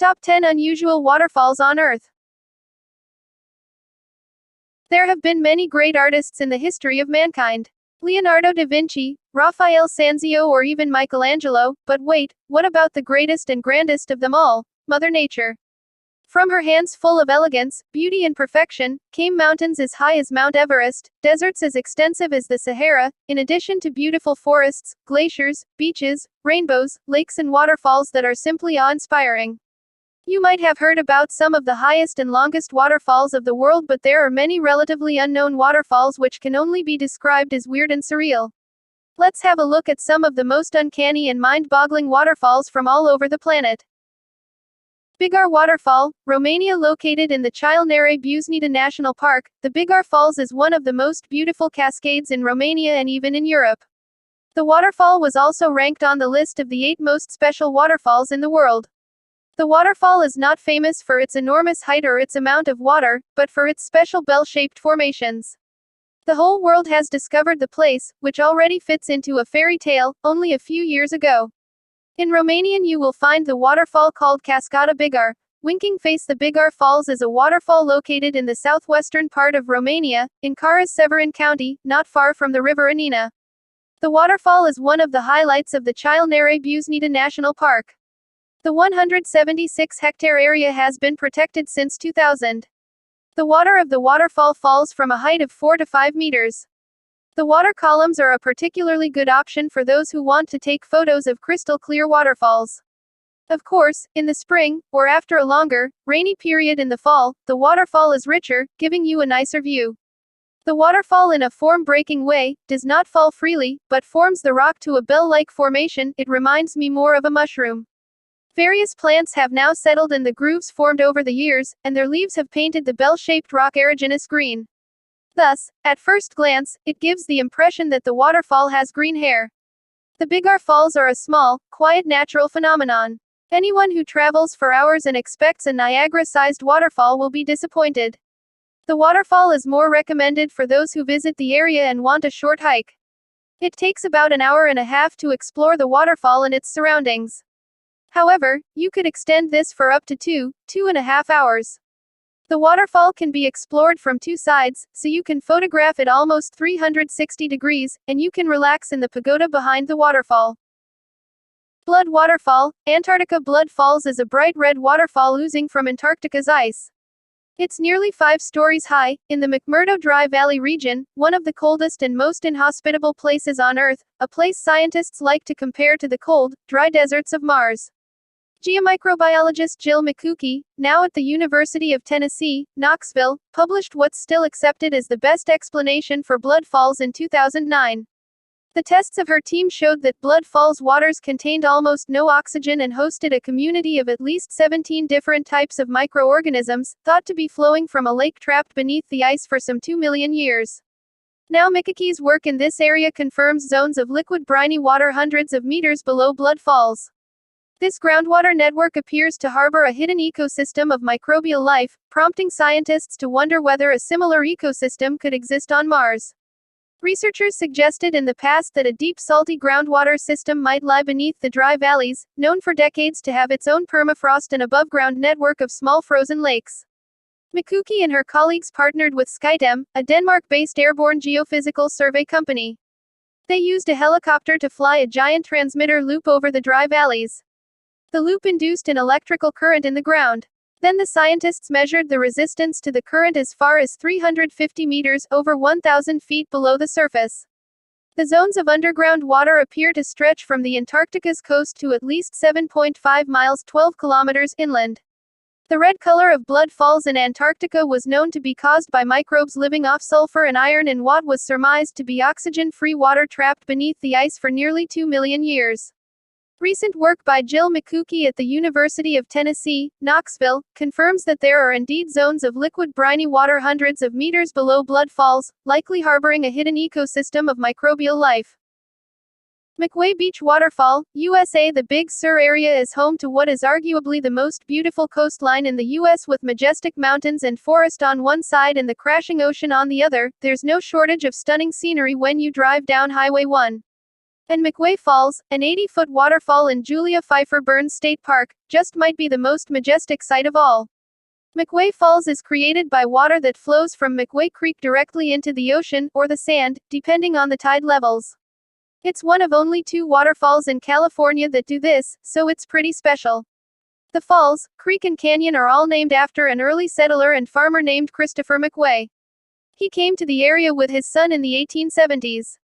Top 10 Unusual Waterfalls on Earth. There have been many great artists in the history of mankind. Leonardo da Vinci, Raphael Sanzio, or even Michelangelo, but wait, what about the greatest and grandest of them all, Mother Nature? From her hands full of elegance, beauty and perfection, came mountains as high as Mount Everest, deserts as extensive as the Sahara, in addition to beautiful forests, glaciers, beaches, rainbows, lakes and waterfalls that are simply awe-inspiring. You might have heard about some of the highest and longest waterfalls of the world, but there are many relatively unknown waterfalls which can only be described as weird and surreal. Let's have a look at some of the most uncanny and mind-boggling waterfalls from all over the planet. Biggar Waterfall, Romania. Located in the Child-Nere Buzău National Park, the Biggar Falls is one of the most beautiful cascades in Romania and even in Europe. The waterfall was also ranked on the list of the 8 most special waterfalls in the world. The waterfall is not famous for its enormous height or its amount of water, but for its special bell-shaped formations. The whole world has discovered the place, which already fits into a fairy tale, only a few years ago. In Romanian you will find the waterfall called Cascada Biggar. Winking face. The Biggar Falls is a waterfall located in the southwestern part of Romania, in Caras-Severin County, not far from the river Anina. The waterfall is one of the highlights of the Child-Nere Buzău National Park. The 176-hectare area has been protected since 2000. The water of the waterfall falls from a height of 4 to 5 meters. The water columns are a particularly good option for those who want to take photos of crystal clear waterfalls. Of course, in the spring, or after a longer, rainy period in the fall, the waterfall is richer, giving you a nicer view. The waterfall, in a form-breaking way, does not fall freely, but forms the rock to a bell-like formation. It reminds me more of a mushroom. Various plants have now settled in the grooves formed over the years, and their leaves have painted the bell-shaped rock erogenous green. Thus, at first glance, it gives the impression that the waterfall has green hair. The Biggar Falls are a small, quiet natural phenomenon. Anyone who travels for hours and expects a Niagara-sized waterfall will be disappointed. The waterfall is more recommended for those who visit the area and want a short hike. It takes about an hour and a half to explore the waterfall and its surroundings. However, you could extend this for up to 2.5 hours. The waterfall can be explored from 2 sides, so you can photograph it almost 360 degrees, and you can relax in the pagoda behind the waterfall. Blood Waterfall, Antarctica. Blood Falls is a bright red waterfall oozing from Antarctica's ice. It's nearly 5 stories high, in the McMurdo Dry Valley region, one of the coldest and most inhospitable places on Earth, a place scientists like to compare to the cold, dry deserts of Mars. Geomicrobiologist Jill McQuay, now at the University of Tennessee, Knoxville, published what's still accepted as the best explanation for blood falls in 2009. The tests of her team showed that Blood Falls waters contained almost no oxygen and hosted a community of at least 17 different types of microorganisms, thought to be flowing from a lake trapped beneath the ice for some 2 million years. Now McQuay's work in this area confirms zones of liquid briny water hundreds of meters below Blood Falls. This groundwater network appears to harbor a hidden ecosystem of microbial life, prompting scientists to wonder whether a similar ecosystem could exist on Mars. Researchers suggested in the past that a deep salty groundwater system might lie beneath the dry valleys, known for decades to have its own permafrost and above-ground network of small frozen lakes. McQuay and her colleagues partnered with SkyTem, a Denmark-based airborne geophysical survey company. They used a helicopter to fly a giant transmitter loop over the dry valleys. The loop induced an electrical current in the ground. Then the scientists measured the resistance to the current as far as 350 meters, over 1,000 feet below the surface. The zones of underground water appear to stretch from the Antarctica's coast to at least 7.5 miles, 12 kilometers, inland. The red color of blood falls in Antarctica was known to be caused by microbes living off sulfur and iron in what was surmised to be oxygen-free water trapped beneath the ice for nearly 2 million years. Recent work by Jill McQuay at the University of Tennessee, Knoxville, confirms that there are indeed zones of liquid briny water hundreds of meters below Blood Falls, likely harboring a hidden ecosystem of microbial life. McQuay Beach Waterfall, USA. The Big Sur area is home to what is arguably the most beautiful coastline in the U.S. with majestic mountains and forest on one side and the crashing ocean on the other. There's no shortage of stunning scenery when you drive down Highway 1. And McQuay Falls, an 80-foot waterfall in Julia Pfeiffer Burns State Park, just might be the most majestic sight of all. McQuay Falls is created by water that flows from McQuay Creek directly into the ocean, or the sand, depending on the tide levels. It's one of only 2 waterfalls in California that do this, so it's pretty special. The falls, creek and canyon are all named after an early settler and farmer named Christopher McQuay. He came to the area with his son in the 1870s.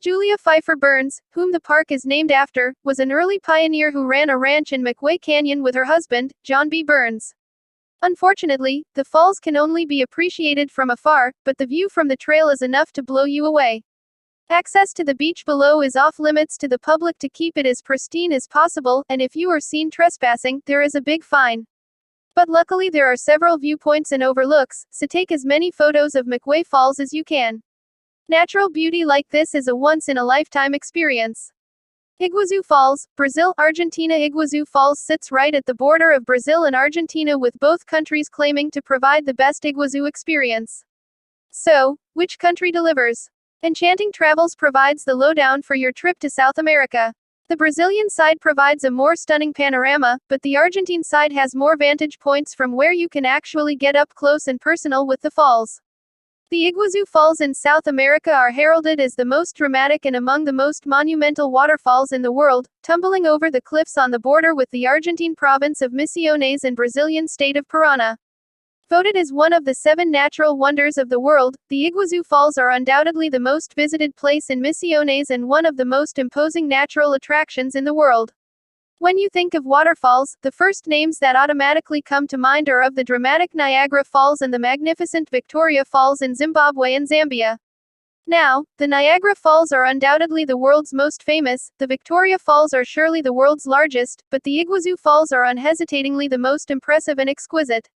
Julia Pfeiffer Burns, whom the park is named after, was an early pioneer who ran a ranch in McQuay Canyon with her husband, John B. Burns. Unfortunately, the falls can only be appreciated from afar, but the view from the trail is enough to blow you away. Access to the beach below is off limits to the public to keep it as pristine as possible, and if you are seen trespassing, there is a big fine. But luckily there are several viewpoints and overlooks, so take as many photos of McQuay Falls as you can. Natural beauty like this is a once-in-a-lifetime experience. Iguazu Falls, Brazil, Argentina. Iguazu Falls sits right at the border of Brazil and Argentina, with both countries claiming to provide the best Iguazu experience. So, which country delivers? Enchanting Travels provides the lowdown for your trip to South America. The Brazilian side provides a more stunning panorama, but the Argentine side has more vantage points from where you can actually get up close and personal with the falls. The Iguazu Falls in South America are heralded as the most dramatic and among the most monumental waterfalls in the world, tumbling over the cliffs on the border with the Argentine province of Misiones and Brazilian state of Paraná. Voted as one of the 7 natural wonders of the world, the Iguazu Falls are undoubtedly the most visited place in Misiones and one of the most imposing natural attractions in the world. When you think of waterfalls, the first names that automatically come to mind are of the dramatic Niagara Falls and the magnificent Victoria Falls in Zimbabwe and Zambia. Now, the Niagara Falls are undoubtedly the world's most famous, the Victoria Falls are surely the world's largest, but the Iguazu Falls are unhesitatingly the most impressive and exquisite.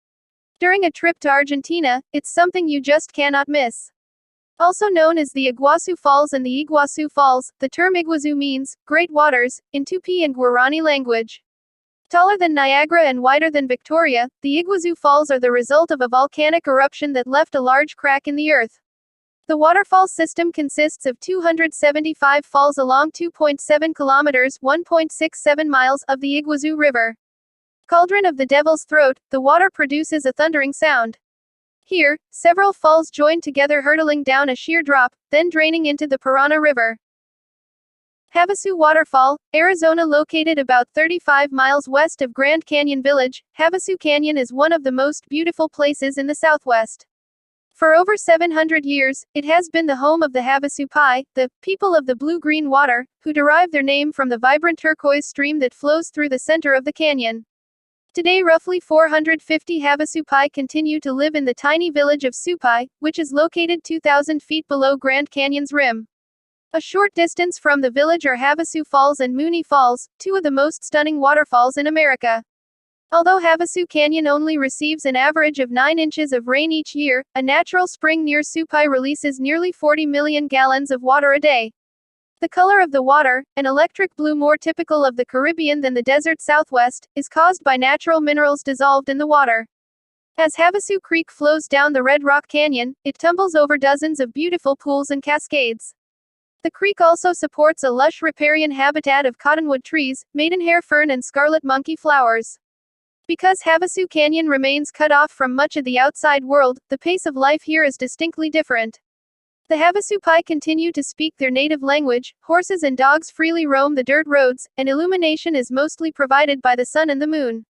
During a trip to Argentina, it's something you just cannot miss. Also known as the Iguazu Falls and the Iguazu Falls, the term Iguazu means great waters in Tupi and Guarani language. Taller than Niagara and wider than Victoria, the Iguazu Falls are the result of a volcanic eruption that left a large crack in the earth. The waterfall system consists of 275 falls along 2.7 kilometers (1.67 miles) of the Iguazu River. Cauldron of the Devil's Throat, the water produces a thundering sound. Here, several falls join together, hurtling down a sheer drop, then draining into the Paraná River. Havasu Waterfall, Arizona. Located about 35 miles west of Grand Canyon Village, Havasu Canyon is one of the most beautiful places in the Southwest. For over 700 years, it has been the home of the Havasu Pai, the people of the blue-green water, who derive their name from the vibrant turquoise stream that flows through the center of the canyon. Today roughly 450 Havasu Pai continue to live in the tiny village of Supai, which is located 2,000 feet below Grand Canyon's rim. A short distance from the village are Havasu Falls and Mooney Falls, 2 of the most stunning waterfalls in America. Although Havasu Canyon only receives an average of 9 inches of rain each year, a natural spring near Supai releases nearly 40 million gallons of water a day. The color of the water, an electric blue more typical of the Caribbean than the desert Southwest, is caused by natural minerals dissolved in the water. As Havasu Creek flows down the Red Rock Canyon, it tumbles over dozens of beautiful pools and cascades. The creek also supports a lush riparian habitat of cottonwood trees, maidenhair fern and scarlet monkey flowers. Because Havasu Canyon remains cut off from much of the outside world, the pace of life here is distinctly different. The Havasu Pai continue to speak their native language, horses and dogs freely roam the dirt roads, and illumination is mostly provided by the sun and the moon.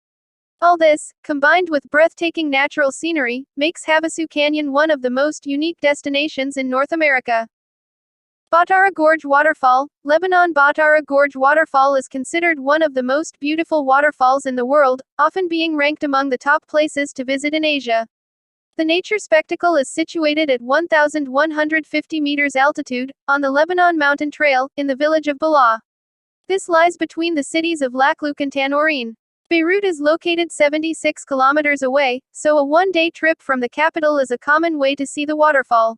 All this, combined with breathtaking natural scenery, makes Havasu Canyon one of the most unique destinations in North America. Batara Gorge Waterfall, Lebanon. Batara Gorge Waterfall is considered one of the most beautiful waterfalls in the world, often being ranked among the top places to visit in Asia. The nature spectacle is situated at 1,150 meters altitude, on the Lebanon Mountain Trail, in the village of Balaa. This lies between the cities of Lakluk and Tanorin. Beirut is located 76 kilometers away, so a one-day trip from the capital is a common way to see the waterfall.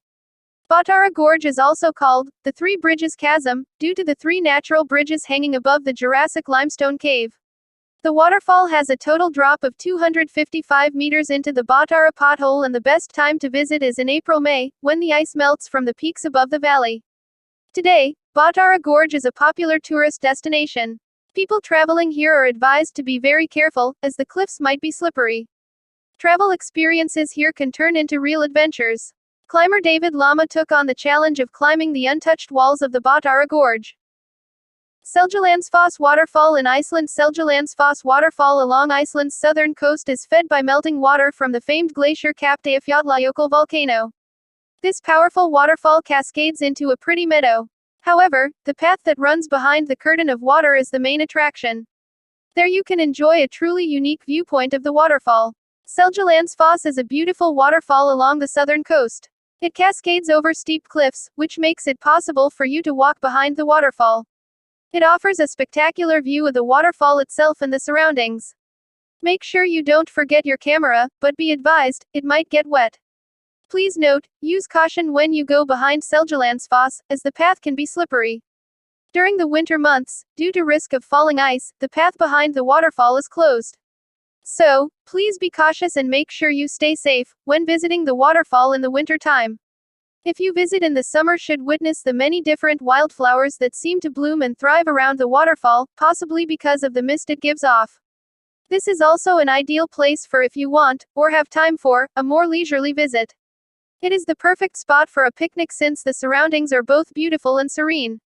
Batara Gorge is also called the Three Bridges Chasm, due to the 3 natural bridges hanging above the Jurassic limestone cave. The waterfall has a total drop of 255 meters into the Batara pothole, and the best time to visit is in April-May, when the ice melts from the peaks above the valley. Today, Batara Gorge is a popular tourist destination. People traveling here are advised to be very careful, as the cliffs might be slippery. Travel experiences here can turn into real adventures. Climber David Lama took on the challenge of climbing the untouched walls of the Batara Gorge. Seljalandsfoss Waterfall in Iceland. Seljalandsfoss Waterfall along Iceland's southern coast is fed by melting water from the famed glacier-capped Eyjafjallajökull volcano. This powerful waterfall cascades into a pretty meadow. However, the path that runs behind the curtain of water is the main attraction. There you can enjoy a truly unique viewpoint of the waterfall. Seljalandsfoss is a beautiful waterfall along the southern coast. It cascades over steep cliffs, which makes it possible for you to walk behind the waterfall. It offers a spectacular view of the waterfall itself and the surroundings. Make sure you don't forget your camera, but be advised, it might get wet. Please note, use caution when you go behind Seljalandsfoss, as the path can be slippery. During the winter months, due to risk of falling ice, the path behind the waterfall is closed. So, please be cautious and make sure you stay safe when visiting the waterfall in the winter time. If you visit in the summer, should witness the many different wildflowers that seem to bloom and thrive around the waterfall, possibly because of the mist it gives off. This is also an ideal place for if you want, or have time for, a more leisurely visit. It is the perfect spot for a picnic since the surroundings are both beautiful and serene.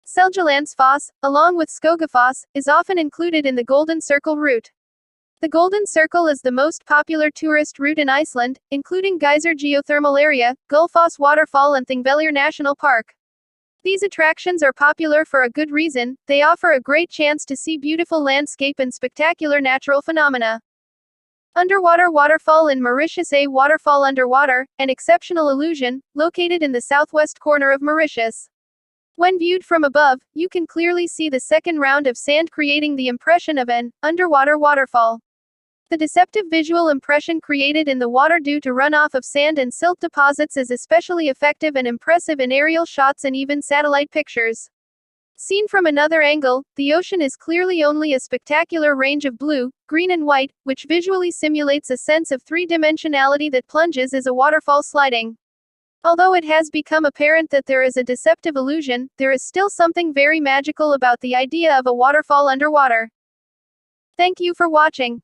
Seljalandsfoss, along with Skogafoss, is often included in the Golden Circle route. The Golden Circle is the most popular tourist route in Iceland, including Geyser Geothermal Area, Gullfoss Waterfall and Thingvellir National Park. These attractions are popular for a good reason. They offer a great chance to see beautiful landscape and spectacular natural phenomena. Underwater Waterfall in Mauritius. A waterfall underwater, an exceptional illusion, located in the southwest corner of Mauritius. When viewed from above, you can clearly see the second round of sand creating the impression of an underwater waterfall. The deceptive visual impression created in the water due to runoff of sand and silt deposits is especially effective and impressive in aerial shots and even satellite pictures. Seen from another angle, the ocean is clearly only a spectacular range of blue, green and white, which visually simulates a sense of three-dimensionality that plunges as a waterfall sliding. Although it has become apparent that there is a deceptive illusion, there is still something very magical about the idea of a waterfall underwater. Thank you for watching.